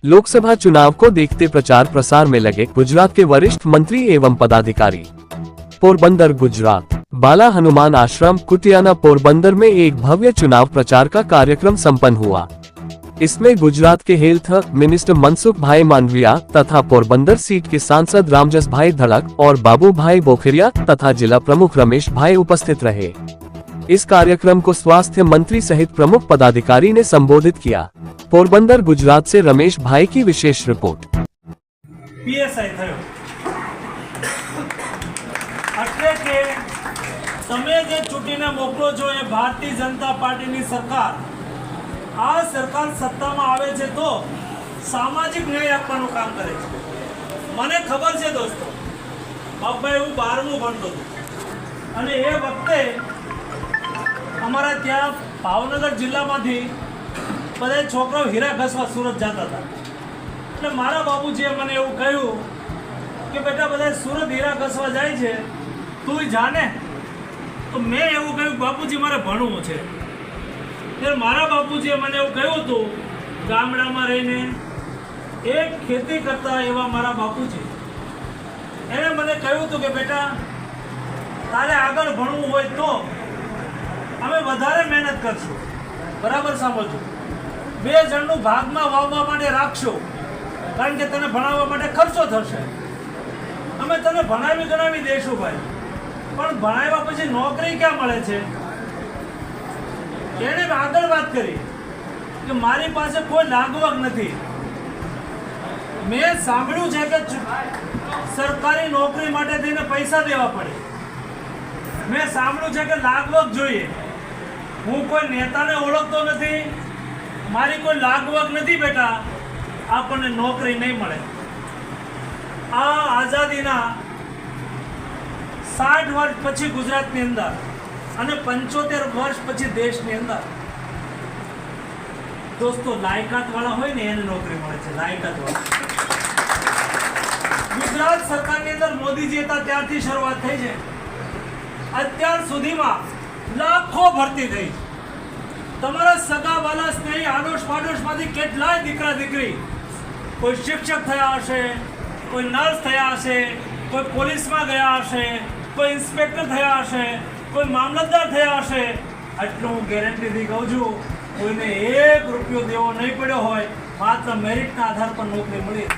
लोकसभा चुनाव को देखते प्रचार प्रसार में लगे गुजरात के वरिष्ठ मंत्री एवं पदाधिकारी। पोरबंदर गुजरात बाला हनुमान आश्रम कुटियाना पोरबंदर में एक भव्य चुनाव प्रचार का कार्यक्रम संपन्न हुआ। इसमें गुजरात के हेल्थ मिनिस्टर मनसुख भाई मांडविया तथा पोरबंदर सीट के सांसद रामजस भाई धड़क और बाबू भाई बोखरिया तथा जिला प्रमुख रमेश भाई उपस्थित रहे। इस कार्यक्रम को स्वास्थ्य मंत्री सहित प्रमुख पदाधिकारी ने संबोधित किया। पोरबंदर गुजरात से रमेश भाई की विशेष रिपोर्ट। पीएसआई थयो એટલે કે તમે જે ચૂંટીને મોકલો છો એ ભારતીય જનતા પાર્ટીની સરકાર, આ સરકાર સત્તામાં આવે છે તો સામાજિક ન્યાય આપવાનું કામ કરે છે। મને ખબર છે દોસ્તો, બાપભાઈ હું 12મું ભણતો હતો અને એ વખતે અમારા ત્યાં ભાવનગર જિલ્લામાંથી બધા છોકરાઓ હીરા ઘસવા સુરત જતા હતા। એટલે મારા બાપુજીએ મને એવું કહ્યું કે બેટા બધા સુરત હીરા ઘસવા જાય છે, તું જાને? તો મેં એવું કહ્યું બાપુજી મારે ભણવું છે। ત્યારે મારા બાપુજીએ મને એવું કહ્યું હતું, ગામડામાં રહીને એક ખેતી કરતા એવા મારા બાપુજી એણે મને કહ્યું હતું કે બેટા તારે આગળ ભણવું હોય તો અમે વધારે મહેનત કરશું, બરાબર સાંભળજો, 2 જણનું ભાગમાં વાવવા માટે રાખશો, કારણ કે તને ભણાવવા માટે ખર્ચો થશે, અમે તને ભણાવી ગણાવી દઈશું ભાઈ, પણ ભણાવ્યા પછી નોકરી ક્યાં મળે છે? એણે આગળ વાત કરી કે મારી પાસે કોઈ લાગવગ નથી। મેં સાંભળ્યું છે કે સરકારી નોકરી માટે થઈને પૈસા દેવા પડે, મેં સાંભળ્યું છે કે લાગવગ જોઈએ। હું કોઈ નેતાને ઓળખતો નથી, મારી કોઈ લાગવગ નથી બેટા, આપણને નોકરી નહીં મળે। આ આઝાદીના 60 વર્ષ પછી ગુજરાતની અંદર અને 75 વર્ષ પછી દેશની અંદર દોસ્તો લાયકાતવાળા હોય ને એને નોકરી મળે છે, લાયકાતવાળા। ગુજરાત સરકારની અંદર મોદીજી હતા ત્યારથી શરૂઆત થઈ છે, અત્યાર સુધીમાં લાખો ભરતી થઈ। તમારા સગા વાલા સ્નેહી આડોશ પાડોશમાંથી કેટલાય દીકરા દીકરી કોઈ શિક્ષક થયા હશે, કોઈ નર્સ થયા હશે, કોઈ પોલીસમાં ગયા હશે, કોઈ ઇન્સ્પેક્ટર થયા હશે, કોઈ મામલતદાર થયા હશે। આટલું હું ગેરંટીથી કહું છું, કોઈને 1 રૂપિયો દેવો નહીં પડ્યો હોય, માત્ર મેરિટના આધાર પર નોકરી મળી।